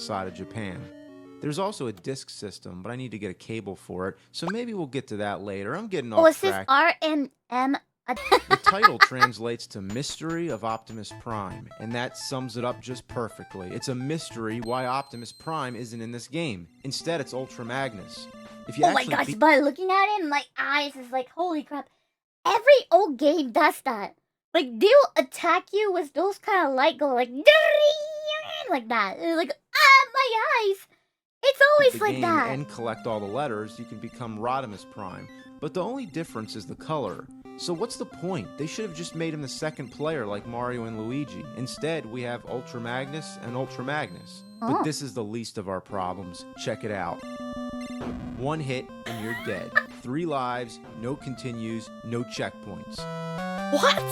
outside of Japan. There's also a disc system, but I need to get a cable for it, so maybe we'll get to that later. I'm getting off is this track. R&M? The title translates to Mystery of Optimus Prime, and that sums it up just perfectly. It's a mystery why Optimus Prime isn't in this game. Instead, it's Ultra Magnus. If you Oh my gosh, by looking at it, my eyes is like, holy crap. Every old game does that. Like, they'll attack you with those kind of light go like that. Like, my eyes. It's always like that. And collect all the letters, you can become Rodimus Prime. But the only difference is the color. So what's the point? They should have just made him the second player like Mario and Luigi. Instead, we have Ultra Magnus and Ultra Magnus. But this is the least of our problems. Check it out. 1 hit and you're dead. 3 lives, no continues, no checkpoints. What?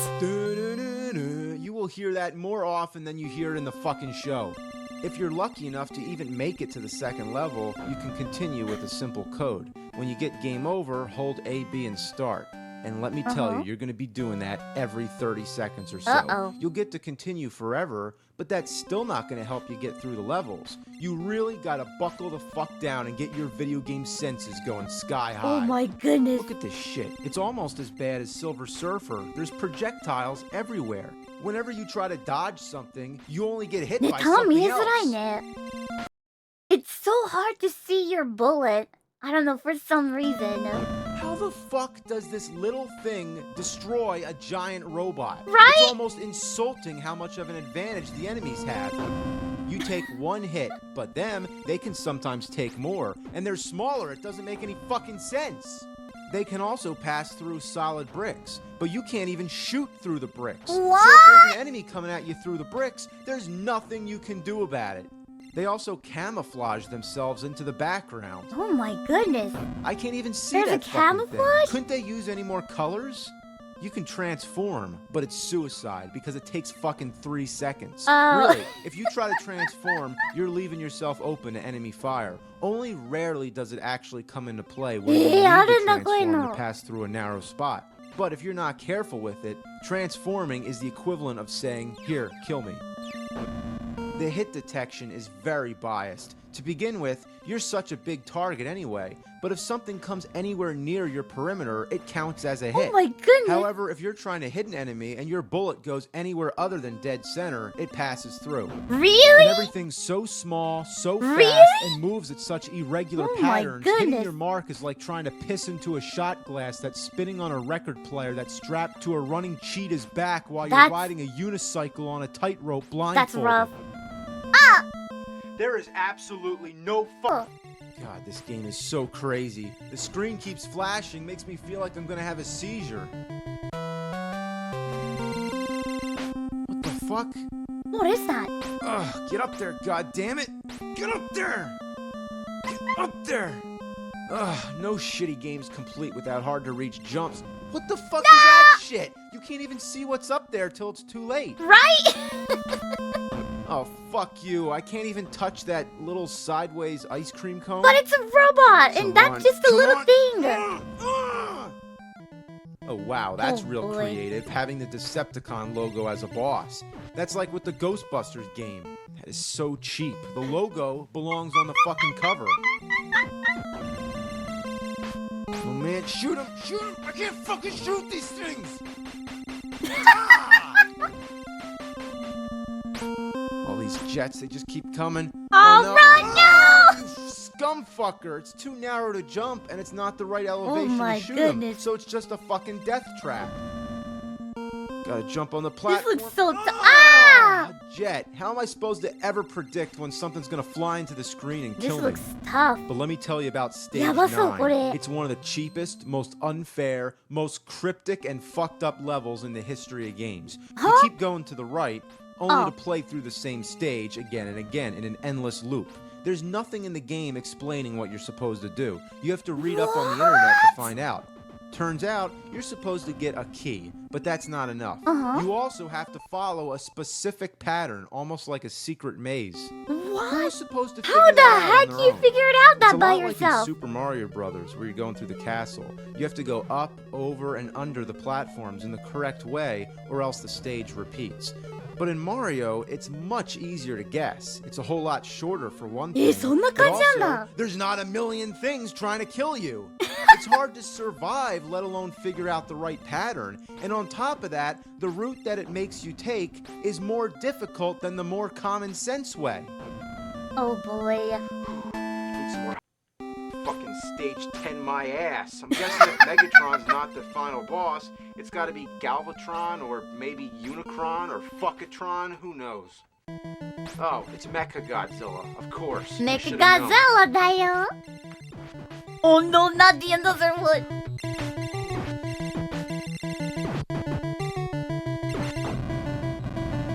You will hear that more often than you hear it in the fucking show. If you're lucky enough to even make it to the second level, you can continue with a simple code. When you get game over, hold A, B, and start. And let me tell you, you're going to be doing that every 30 seconds or so. You'll get to continue forever, but that's still not going to help you get through the levels. You really got to buckle the fuck down and get your video game senses going sky high. Oh my goodness. Look at this shit. It's almost as bad as Silver Surfer. There's projectiles everywhere. Whenever you try to dodge something, you only get hit by something else. It's so hard to see your bullet. I don't know, for some reason. How the fuck does this little thing destroy a giant robot? Right? It's almost insulting how much of an advantage the enemies have. You take 1 hit, but them, they can sometimes take more. And they're smaller, it doesn't make any fucking sense. They can also pass through solid bricks, but you can't even shoot through the bricks. What? So if there's an enemy coming at you through the bricks, there's nothing you can do about it. They also camouflage themselves into the background. Oh my goodness. I can't even see There's that a camouflage? fucking thing. Couldn't they use any more colors? You can transform, but it's suicide because it takes fucking 3 seconds. Really, if you try to transform, you're leaving yourself open to enemy fire. Only rarely does it actually come into play when you need to transform to pass through a narrow spot. But if you're not careful with it, transforming is the equivalent of saying, "Here, kill me." The hit detection is very biased. To begin with, you're such a big target anyway, but if something comes anywhere near your perimeter, it counts as a hit. Oh my goodness. However, if you're trying to hit an enemy and your bullet goes anywhere other than dead center, it passes through. Really? And everything's so small, so fast, and moves at such irregular patterns. Hitting your mark is like trying to piss into a shot glass that's spinning on a record player that's strapped to a running cheetah's back while you're riding a unicycle on a tightrope blindfolded. That's rough. There is absolutely no God, this game is so crazy. The screen keeps flashing, makes me feel like I'm gonna have a seizure. What the fuck? What is that? Ugh, get up there, goddammit! Get up there! Get up there! Ugh, no shitty game's complete without hard-to-reach jumps. What the fuck is that shit? You can't even see what's up there till it's too late. Right? Oh, fuck you. I can't even touch that little sideways ice cream cone. But it's a robot, and that's just a little thing. Oh, wow, that's real creative, having the Decepticon logo as a boss. That's like with the Ghostbusters game. That is so cheap. The logo belongs on the fucking cover. Oh, man, shoot him! Shoot him! I can't fucking shoot these things! All these jets, they just keep coming. Oh, no. Run, no! Scumfucker, it's too narrow to jump, and it's not the right elevation to shoot him, so it's just a fucking death trap. Gotta jump on the platform. This looks so A jet. How am I supposed to ever predict when something's gonna fly into the screen and kill me? This looks tough. But let me tell you about Stage 9. It's one of the cheapest, most unfair, most cryptic, and fucked up levels in the history of games. You keep going to the right, only to play through the same stage again and again in an endless loop. There's nothing in the game explaining what you're supposed to do. You have to read up on the internet to find out. Turns out, you're supposed to get a key, but that's not enough. You also have to follow a specific pattern, almost like a secret maze. What? You're supposed to How the heck do you figure it out that by yourself? It's a lot like in Super Mario Brothers, where you're going through the castle. You have to go up, over, and under the platforms in the correct way, or else the stage repeats. But in Mario, it's much easier to guess. It's a whole lot shorter for one thing. そんな But 感じなんだ。 also, there's not a million things trying to kill you. It's hard to survive, let alone figure out the right pattern. And on top of that, the route that it makes you take is more difficult than the more common sense way. Oh boy. Fucking stage 10 my ass. I'm guessing if Megatron's not the final boss, it's gotta be Galvatron or maybe Unicron or Fuckatron, who knows? Oh, it's Mechagodzilla, of course. I should've known. Mechagodzilla だよ。Oh no, not the another one.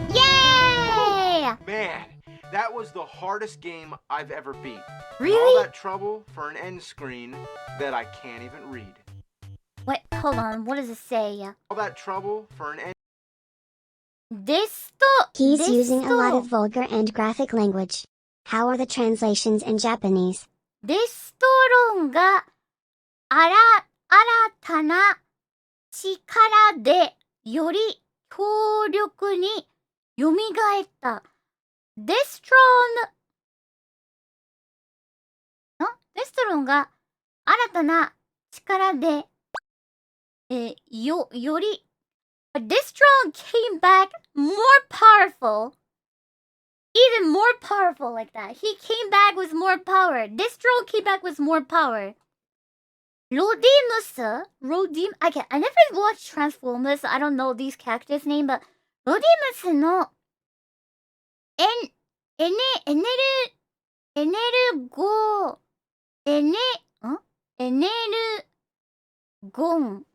Yay! Man, that was the hardest game I've ever beat. Really? All that trouble for an end screen that I can't even read. Wait, hold on. What does it say? All that trouble for an end. He's using a lot of vulgar and graphic language. How are the translations in Japanese? デストロンが新たな力でより強力に蘇った。デストロンが新たな力でよりDestron came back more powerful. Even more powerful like that. He came back with more power. Destron came back with more power. Rodimus, I never watched Transformers, so I don't know these characters' name, but Rodimus のエネルゴン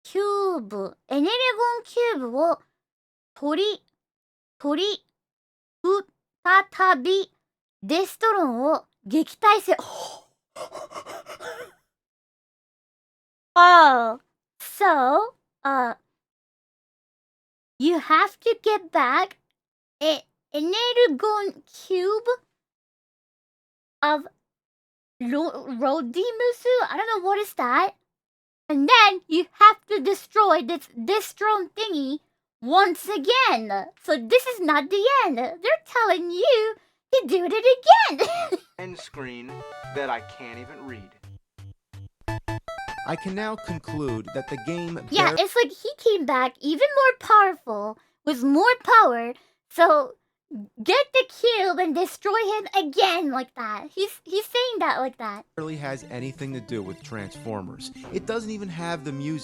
キューブ、エネルゴンキューブを再びデストロンを撃退せ。Oh, so, you have to get back an energon cube of Rodimus? I don't know what is that. And then you have to destroy this Destron thingy once again. So this is not the end. They're telling you to do it again. End screen that I can't even read. I can now conclude that the game. Yeah, it's like he came back even more powerful with more power. So get the cube and destroy him again like that. He's saying that like that. Barely has anything to do with Transformers. It doesn't even have the music.